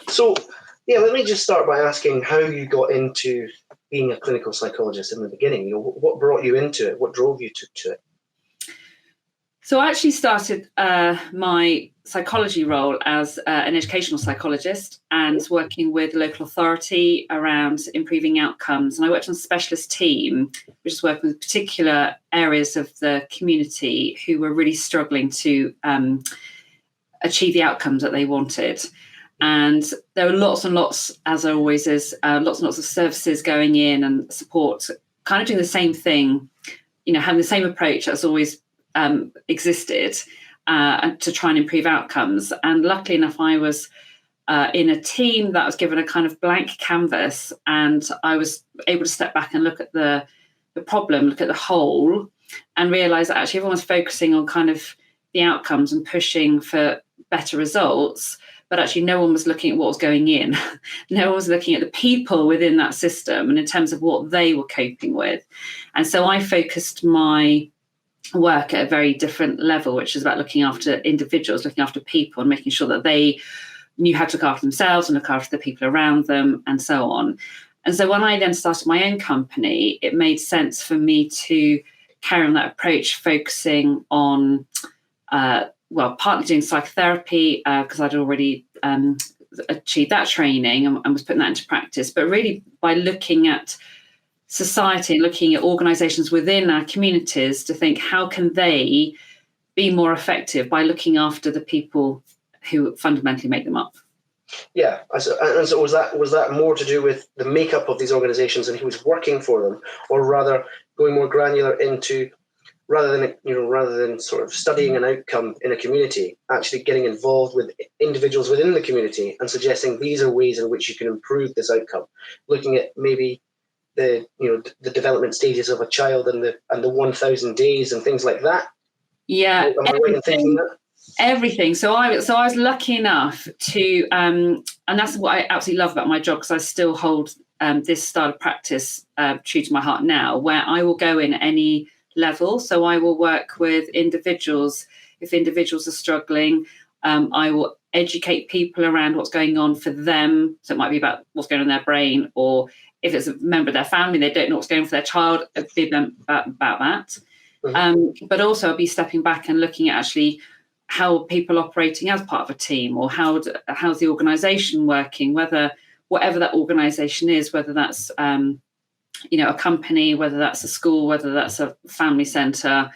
So, let me just start by asking how you got into being a clinical psychologist in the beginning. What brought you into it? What drove you to it? So I actually started my psychology role as an educational psychologist and working with the local authority around improving outcomes. And I worked on a specialist team, which is working with particular areas of the community who were really struggling to achieve the outcomes that they wanted. And there were lots and lots, as there always is, lots and lots of services going in and support, kind of doing the same thing, having the same approach as always existed to try and improve outcomes. And luckily enough, I was in a team that was given a kind of blank canvas, and I was able to step back and look at the problem, look at the whole, and realise that actually everyone was focusing on kind of the outcomes and pushing for better results, but actually no one was looking at what was going in. No one was looking at the people within that system and in terms of what they were coping with. And so I focused my work at a very different level, which is about looking after individuals, looking after people, and making sure that they knew how to look after themselves and look after the people around them, and so on. And so when I then started my own company, it made sense for me to carry on that approach, focusing on, partly doing psychotherapy, because I'd already achieved that training and was putting that into practice, but really by looking at society, looking at organisations within our communities to think, how can they be more effective by looking after the people who fundamentally make them up? Yeah, and so was that more to do with the makeup of these organisations and who was working for them, or rather going more granular into, rather than sort of studying an outcome in a community, actually getting involved with individuals within the community and suggesting these are ways in which you can improve this outcome, looking at maybe the development stages of a child and the 1,000 days and things like that. Yeah, am I right in thinking that? Everything. So I was lucky enough to, and that's what I absolutely love about my job, because I still hold this style of practice true to my heart now, where I will go in at any level. So I will work with individuals. If individuals are struggling, I will educate people around what's going on for them. So it might be about what's going on in their brain, or if it's a member of their family, they don't know what's going on for their child, be about that. Mm-hmm. But also I'll be stepping back and looking at actually how are people operating as part of a team, or how's the organisation working, whatever that organisation is, whether that's a company, whether that's a school, whether that's a family centre.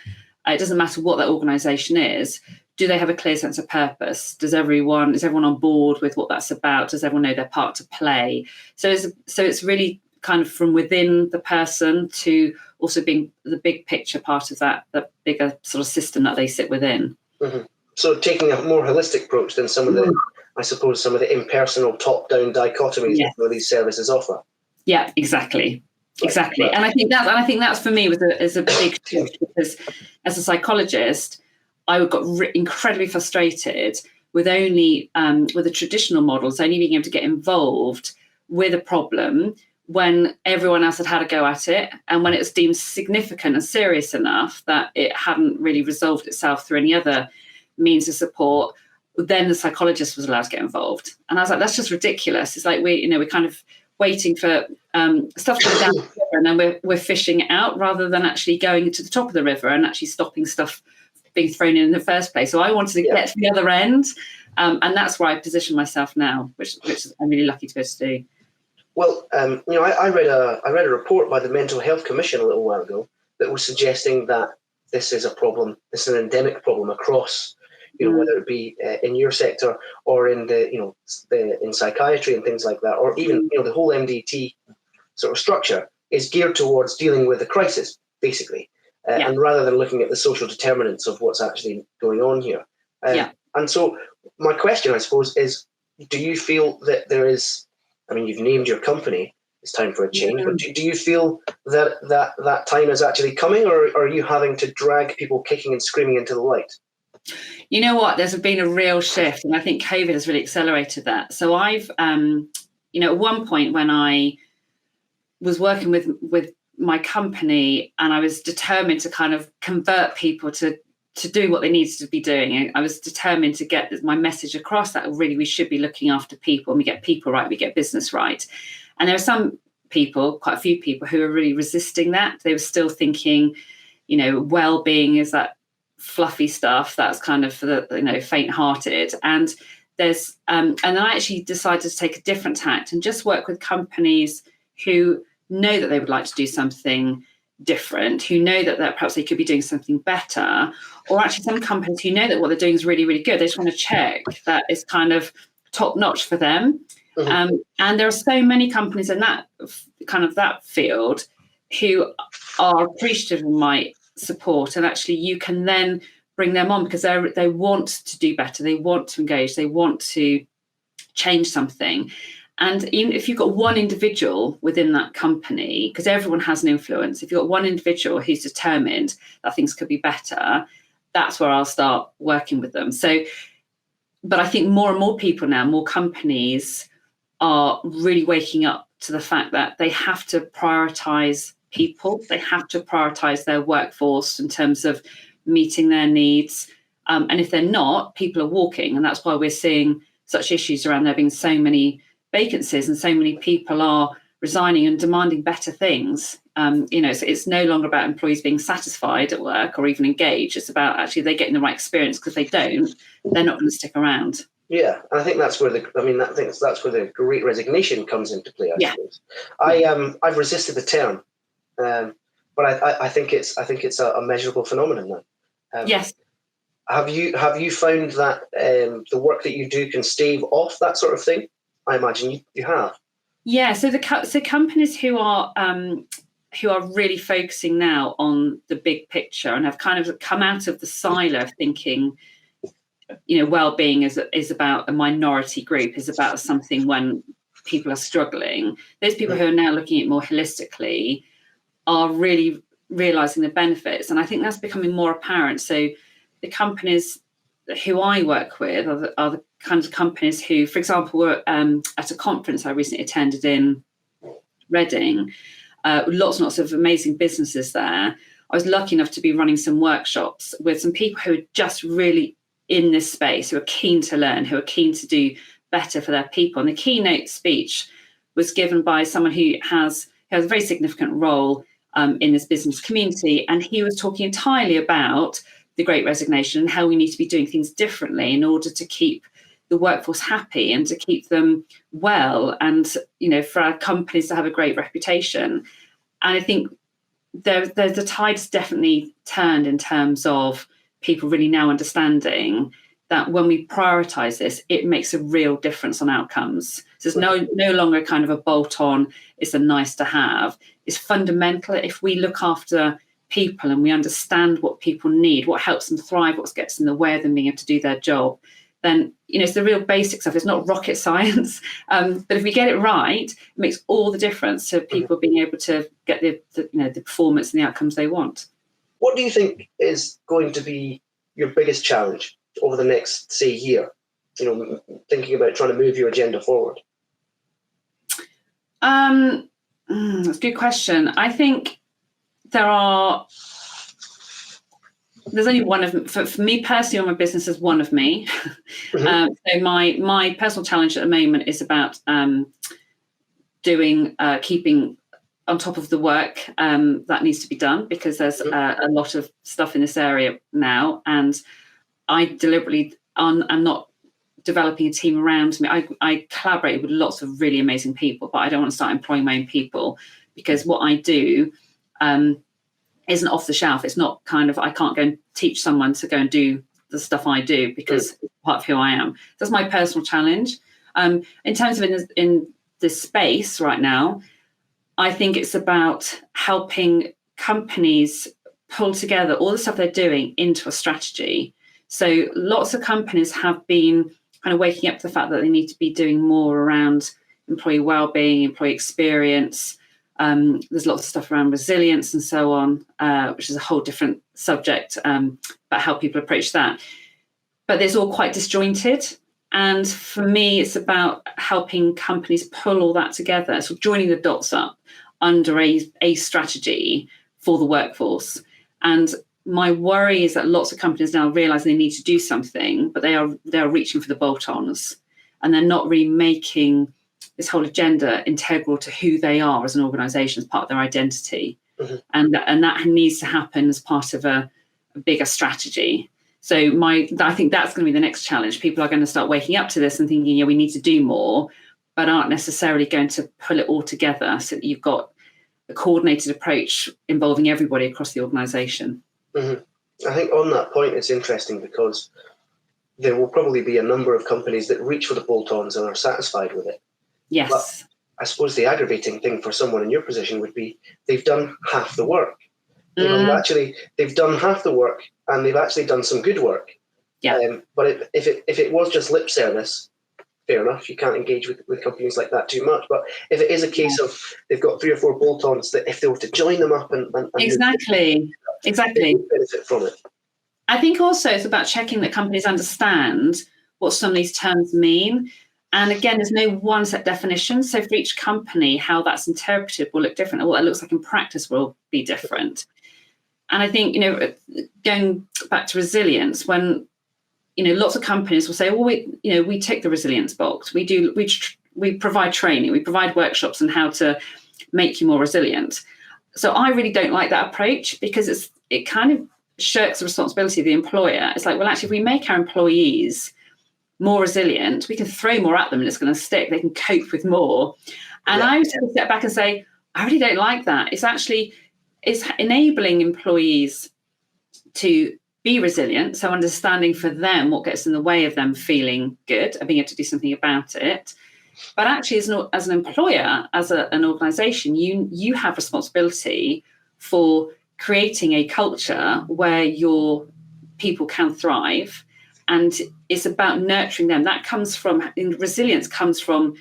It doesn't matter what that organisation is. Do they have a clear sense of purpose? Is everyone on board with what that's about? Does everyone know their part to play? So it's really kind of from within the person to also being the big picture part of that bigger sort of system that they sit within. Mm-hmm. So taking a more holistic approach than some of the impersonal top-down dichotomies that these services offer. Yeah, exactly. Exactly. Right. And I think that's for me is a big shift, because as a psychologist, I got incredibly frustrated with only with the traditional models, only being able to get involved with a problem when everyone else had a go at it, and when it was deemed significant and serious enough that it hadn't really resolved itself through any other means of support, then the psychologist was allowed to get involved. And I was like, that's just ridiculous. It's like we're kind of waiting for stuff to go down the river, and then we're fishing it out, rather than actually going to the top of the river and actually stopping stuff being thrown in the first place. So I wanted to get to the other end, and that's where I position myself now, which I'm really lucky to be able to do. Well, I read a report by the Mental Health Commission a little while ago that was suggesting that this is a problem. This is an endemic problem across, whether it be in your sector or in in psychiatry and things like that, or even the whole MDT sort of structure is geared towards dealing with the crisis, basically, and rather than looking at the social determinants of what's actually going on here. And so my question, I suppose, is: do you feel that there is? I mean, you've named your company. It's time for a change. But do you feel that time is actually coming, or are you having to drag people kicking and screaming into the light? You know what? There's been a real shift, and I think COVID has really accelerated that. So I've, at one point when I was working with my company, and I was determined to kind of convert people to to do what they needed to be doing. I was determined to get my message across that really we should be looking after people, and we get people right, we get business right. And there are some people, quite a few people, who are really resisting that. They were still thinking, well-being is that fluffy stuff that's kind of for the faint-hearted. And there's and then I actually decided to take a different tact and just work with companies who know that they would like to do something different, who know that perhaps they could be doing something better, or actually some companies who know that what they're doing is really, really good. They just want to check that it's kind of top notch for them. Mm-hmm. And there are so many companies in that field who are appreciative of my support, and actually you can then bring them on because they want to do better, they want to engage, they want to change something. And even if you've got one individual within that company, because everyone has an influence, if you've got one individual who's determined that things could be better, that's where I'll start working with them. So, but I think more and more people now, more companies are really waking up to the fact that they have to prioritise people. They have to prioritise their workforce in terms of meeting their needs. And if they're not, people are walking. And that's why we're seeing such issues around there being so many vacancies and so many people are resigning and demanding better things. So it's no longer about employees being satisfied at work or even engaged. It's about actually they're getting the right experience, because if they don't, they're not going to stick around. Yeah, and I think that's where that's where the Great Resignation comes into play. I suppose. I've resisted the term, but I think it's a measurable phenomenon now. Yes. Have you found that the work that you do can stave off that sort of thing? I imagine you have. Yeah. So companies who are really focusing now on the big picture and have kind of come out of the silo of thinking, well-being is about a minority group, is about something when people are struggling. Those people who are now looking at it more holistically are really realizing the benefits, and I think that's becoming more apparent. So the companies who I work with are the kinds of companies who, for example, were at a conference I recently attended in Reading, lots and lots of amazing businesses there. I was lucky enough to be running some workshops with some people who are just really in this space, who are keen to learn, who are keen to do better for their people. And the keynote speech was given by someone who has a very significant role in this business community. And he was talking entirely about the Great Resignation and how we need to be doing things differently in order to keep the workforce happy and to keep them well, and for our companies to have a great reputation. And I think the tide's definitely turned in terms of people really now understanding that when we prioritise this, it makes a real difference on outcomes. So it's no longer kind of a bolt-on, it's a nice to have. It's fundamental. If we look after people and we understand what people need, what helps them thrive, what gets in the way of them being able to do their job, then it's the real basic stuff. It's not rocket science, but if we get it right, it makes all the difference to people being able to get the performance and the outcomes they want. What do you think is going to be your biggest challenge over the next, say, year? Thinking about trying to move your agenda forward. That's a good question. I think there's only one of, for me personally, on my business, there's one of me. Mm-hmm. So my personal challenge at the moment is about keeping on top of the work that needs to be done, because there's a lot of stuff in this area now, and I deliberately I'm not developing a team around me. I collaborate with lots of really amazing people, but I don't want to start employing my own people, because what I do isn't off the shelf. It's not kind of, I can't go and teach someone to go and do the stuff I do, because it's part of who I am. That's my personal challenge. In terms of in this space right now, I think it's about helping companies pull together all the stuff they're doing into a strategy. So lots of companies have been kind of waking up to the fact that they need to be doing more around employee wellbeing, employee experience. There's lots of stuff around resilience and so on, which is a whole different subject about how people approach that. But it's all quite disjointed. And for me, it's about helping companies pull all that together. So joining the dots up under a strategy for the workforce. And my worry is that lots of companies now realize they need to do something, but they are reaching for the bolt-ons, and they're not really making this whole agenda integral to who they are as an organization, as part of their identity. Mm-hmm. And that needs to happen as part of a bigger strategy. So I think that's going to be the next challenge. People are going to start waking up to this and thinking, we need to do more, but aren't necessarily going to pull it all together so that you've got a coordinated approach involving everybody across the organisation. Mm-hmm. I think on that point, it's interesting because there will probably be a number of companies that reach for the bolt-ons and are satisfied with it. Yes. But I suppose the aggravating thing for someone in your position would be they've done half the work. They've done half the work and they've actually done some good work. Yeah. But if it was just lip service, fair enough, you can't engage with companies like that too much. But if it is a case of they've got 3 or 4 bolt-ons, that if they were to join them up and exactly they benefit from it. I think also it's about checking that companies understand what some of these terms mean. And again, there's no one set definition. So for each company, how that's interpreted will look different. Or what it looks like in practice will be different. And I think, going back to resilience, when, lots of companies will say, well, we tick the resilience box. We provide training, we provide workshops on how to make you more resilient. So I really don't like that approach because it kind of shirks the responsibility of the employer. It's like, well, actually, if we make our employees more resilient, we can throw more at them and it's going to stick. They can cope with more. And I would step back and say, I really don't like that. It's enabling employees to be resilient. So understanding for them what gets in the way of them feeling good and being able to do something about it. But actually, as an employer, as an organisation, you have responsibility for creating a culture where your people can thrive. And it's about nurturing them. Resilience comes from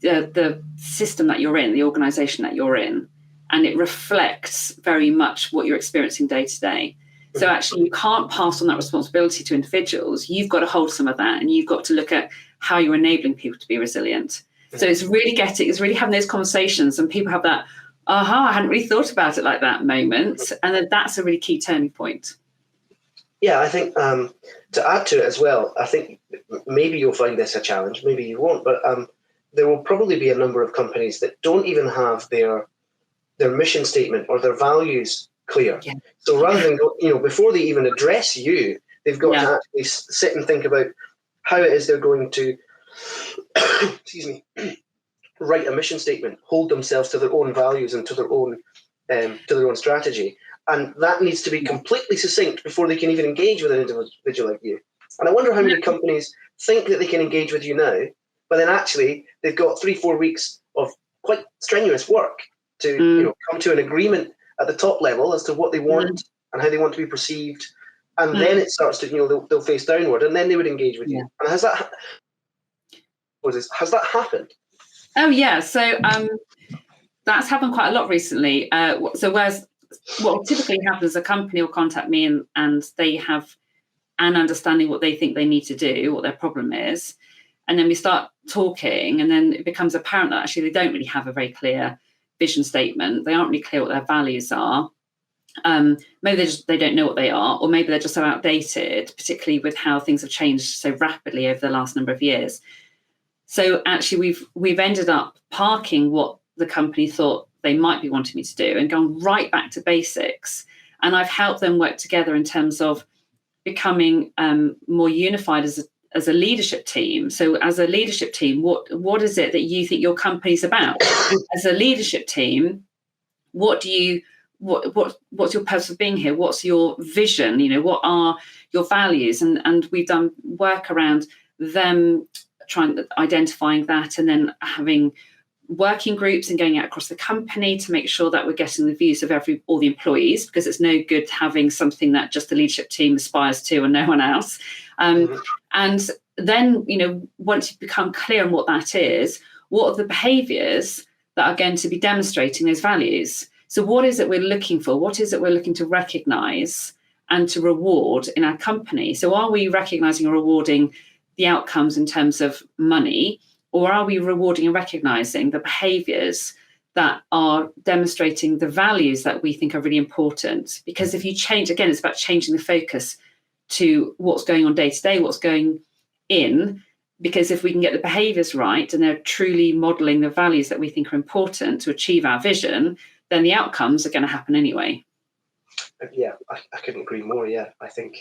the system that you're in, the organisation that you're in. And it reflects very much what you're experiencing day to day. So actually, you can't pass on that responsibility to individuals. You've got to hold some of that, and you've got to look at how you're enabling people to be resilient. So it's really having those conversations, and people have that, I hadn't really thought about it like that moment. And then that's a really key turning point. Yeah, I think to add to it as well, I think maybe you'll find this a challenge, maybe you won't, but there will probably be a number of companies that don't even have their mission statement or their values clear. Yeah. So rather than before they even address you, they've got to actually sit and think about how it is they're going to, write a mission statement, hold themselves to their own values and to their own strategy. And that needs to be completely succinct before they can even engage with an individual like you. And I wonder how many companies think that they can engage with you now, but then actually they've got 3-4 weeks of quite strenuous work to come to an agreement at the top level as to what they want and how they want to be perceived. And then it starts to, they'll face downward, and then they would engage with you. And has that happened? Oh, yeah. So that's happened quite a lot recently. So what typically happens is a company will contact me and they have an understanding what they think they need to do, what their problem is. And then we start talking, and then it becomes apparent that actually they don't really have a very clear vision statement. They aren't really clear what their values are. Maybe they don't know what they are, or maybe they're just so outdated, particularly with how things have changed so rapidly over the last number of years. So actually we've ended up parking what the company thought they might be wanting me to do and gone right back to basics. And I've helped them work together in terms of becoming more unified as a leadership team. So as a leadership team, what is it that you think your company's about? As a leadership team, what's your purpose of being here? What's your vision? What are your values? And we've done work around them identifying that, and then having working groups and going out across the company to make sure that we're getting the views of all the employees, because it's no good having something that just the leadership team aspires to and no one else. And then, once you become clear on what that is, what are the behaviours that are going to be demonstrating those values? So what is it we're looking for? What is it we're looking to recognise and to reward in our company? So are we recognising or rewarding the outcomes in terms of money, or are we rewarding and recognising the behaviours that are demonstrating the values that we think are really important. Because if you change, again, it's about changing the focus to what's going on day to day, what's going in. Because if we can get the behaviours right and they're truly modelling the values that we think are important to achieve our vision, then the outcomes are going to happen anyway. Yeah, I couldn't agree more. Yeah, I think,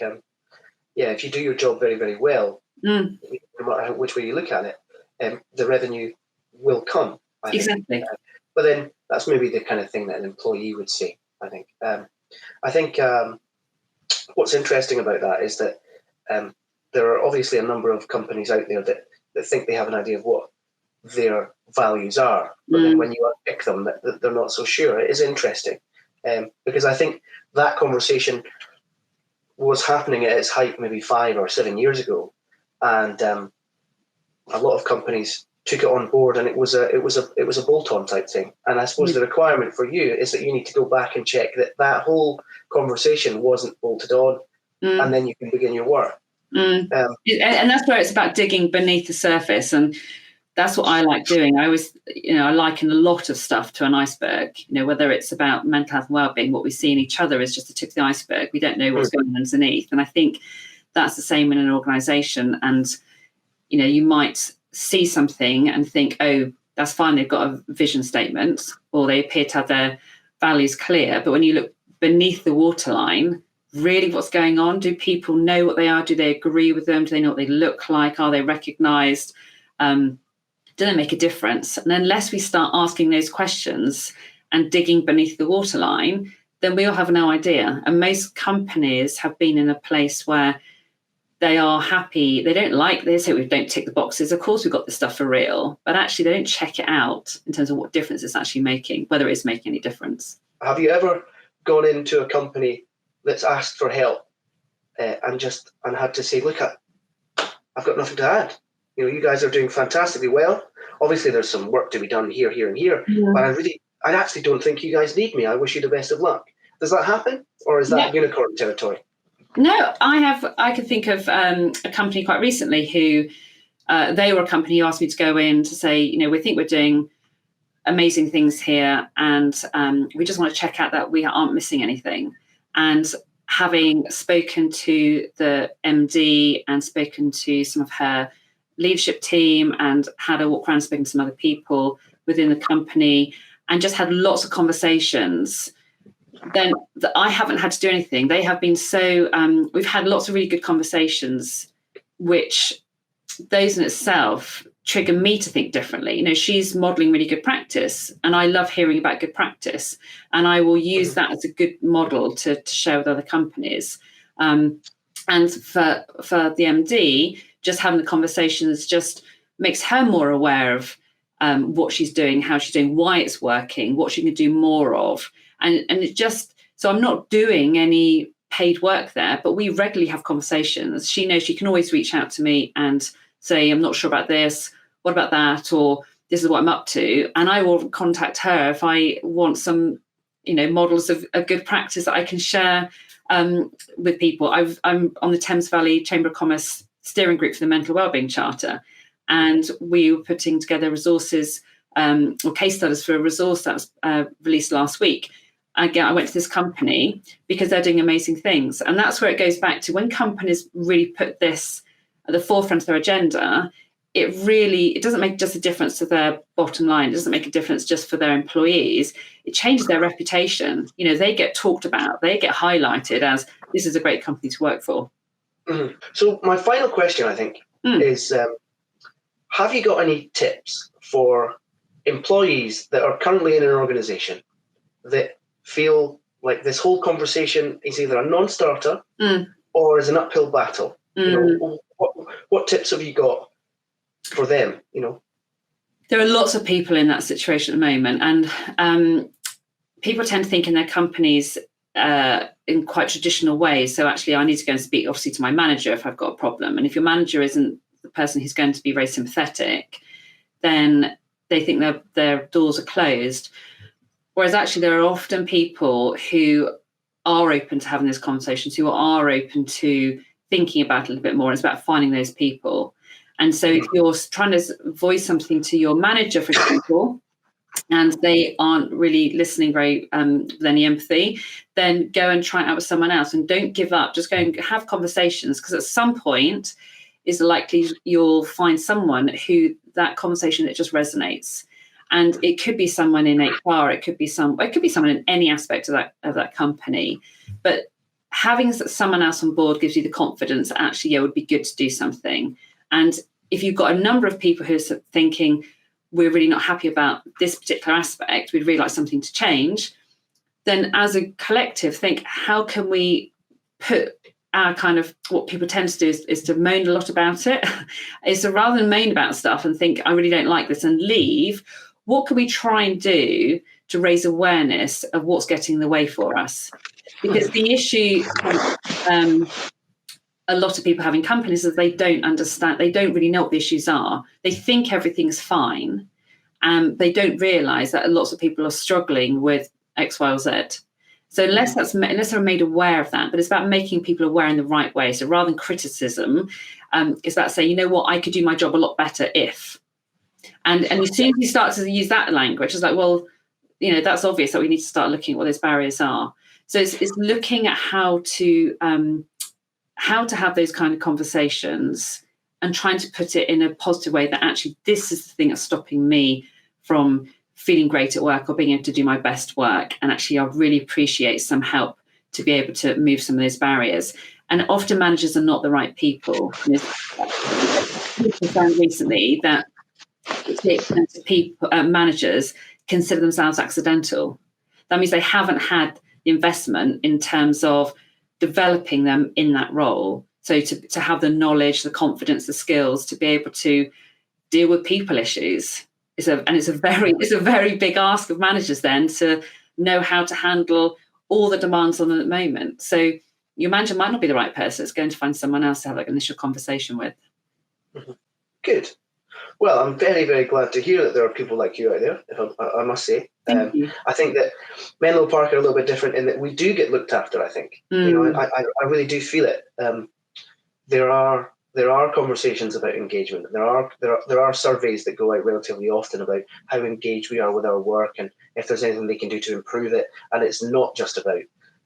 if you do your job very, very well, no matter which way you look at it, the revenue will come. I think. Exactly. But then that's maybe the kind of thing that an employee would say, I think. I think what's interesting about that is that there are obviously a number of companies out there that think they have an idea of what their values are. But then when you unpick them, that they're not so sure. It is interesting because I think that conversation was happening at its height maybe 5 or 7 years ago. And a lot of companies took it on board, and it was a bolt-on type thing. And I suppose the requirement for you is that you need to go back and check that whole conversation wasn't bolted on, and then you can begin your work. And that's where it's about digging beneath the surface, and that's what I like doing. I always, I liken a lot of stuff to an iceberg. Whether it's about mental health and wellbeing, what we see in each other is just the tip of the iceberg. We don't know what's going on underneath, and I think that's the same in an organisation. And you might see something and think, oh, that's fine, they've got a vision statement, or they appear to have their values clear. But when you look beneath the waterline, really what's going on? Do people know what they are? Do they agree with them? Do they know what they look like? Are they recognised? Do they make a difference? And unless we start asking those questions and digging beneath the waterline, then we'll have no idea. And most companies have been in a place where they are happy. They don't like this. So we don't tick the boxes. Of course, we've got this stuff for real, but actually they don't check it out in terms of what difference it's actually making, whether it's making any difference. Have you ever gone into a company that's asked for help and had to say, look, I've got nothing to add. You guys are doing fantastically well. Obviously, there's some work to be done here, and here. Yeah. But I actually don't think you guys need me. I wish you the best of luck. Does that happen, or is that unicorn territory? No, I could think of a company quite recently who they were a company who asked me to go in to say, we think we're doing amazing things here, and we just want to check out that we aren't missing anything. And having spoken to the MD and spoken to some of her leadership team and had a walk around speaking to some other people within the company and just had lots of conversations, then I haven't had to do anything. They have been so, we've had lots of really good conversations, which those in itself trigger me to think differently. She's modelling really good practice, and I love hearing about good practice, and I will use that as a good model to share with other companies. And for the MD, just having the conversations just makes her more aware of what she's doing, how she's doing, why it's working, what she can do more of. And it just, so I'm not doing any paid work there, but we regularly have conversations. She knows she can always reach out to me and say, I'm not sure about this, what about that, or this is what I'm up to. And I will contact her if I want some, models of a good practice that I can share with people. I'm on the Thames Valley Chamber of Commerce steering group for the Mental Wellbeing Charter, and we were putting together resources or case studies for a resource that was released last week. I went to this company because they're doing amazing things. And that's where it goes back to when companies really put this at the forefront of their agenda, it doesn't make just a difference to their bottom line. It doesn't make a difference just for their employees. It changes their reputation. They get talked about, they get highlighted as this is a great company to work for. Mm-hmm. So my final question, I think, is have you got any tips for employees that are currently in an organization that feel like this whole conversation is either a non-starter or is an uphill battle? What tips have you got for them? There are lots of people in that situation at the moment, and people tend to think in their companies in quite traditional ways. So actually, I need to go and speak, obviously, to my manager if I've got a problem. And if your manager isn't the person who's going to be very sympathetic, then they think their doors are closed. Whereas actually, there are often people who are open to having those conversations, who are open to thinking about it a little bit more. It's about finding those people. And so if you're trying to voice something to your manager, for example, and they aren't really listening very with any empathy, then go and try it out with someone else, and don't give up. Just go and have conversations, because at some point is likely you'll find someone who that conversation, it just resonates. And it could be someone in HR, it could be someone in any aspect of that company. But having someone else on board gives you the confidence that actually, it would be good to do something. And if you've got a number of people who are thinking, we're really not happy about this particular aspect, we'd really like something to change, then as a collective, think, how can we put our kind of, what people tend to do is to moan a lot about it, is to rather than moan about stuff and think, I really don't like this, and leave, what can we try and do to raise awareness of what's getting in the way for us? Because the issue a lot of people have in companies is they don't understand, they don't really know what the issues are. They think everything's fine, and they don't realise that lots of people are struggling with X, Y, or Z. So unless they're made aware of that, but it's about making people aware in the right way. So rather than criticism, it's about saying, you know what, I could do my job a lot better if. And as soon as you start to use that language, it's like, well, you know, that's obvious that we need to start looking at what those barriers are. So it's looking at how to have those kind of conversations and trying to put it in a positive way, that actually this is the thing that's stopping me from feeling great at work or being able to do my best work. And actually, I really appreciate some help to be able to move some of those barriers. And often managers are not the right people. People found recently that managers consider themselves accidental. That means they haven't had the investment in terms of developing them in that role. So to have the knowledge, the confidence, the skills to be able to deal with people issues. It's a very big ask of managers then to know how to handle all the demands on them at the moment. So your manager might not be the right person. It's going to find someone else to have that initial conversation with. Mm-hmm. Good. Well, I'm very, very glad to hear that there are people like you out there, I must say. Thank you. I think that Menlo Park are a little bit different in that we do get looked after, I think. You know, I really do feel it. There are conversations about engagement. There are surveys that go out relatively often about how engaged we are with our work and if there's anything they can do to improve it. And it's not just about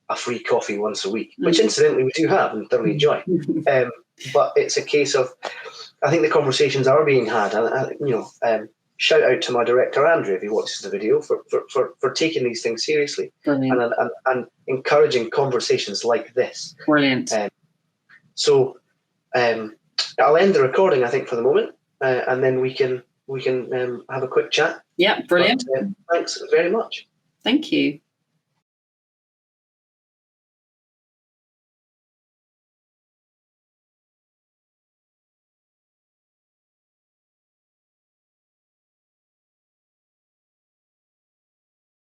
a free coffee once a week, which incidentally we do have and thoroughly enjoy. But it's a case of, I think the conversations are being had, and shout out to my director Andrew if he watches the video for taking these things seriously and encouraging conversations like this. Brilliant. So I'll end the recording, I think, for the moment, and then we can have a quick chat. Yeah, brilliant. But, thanks very much. Thank you.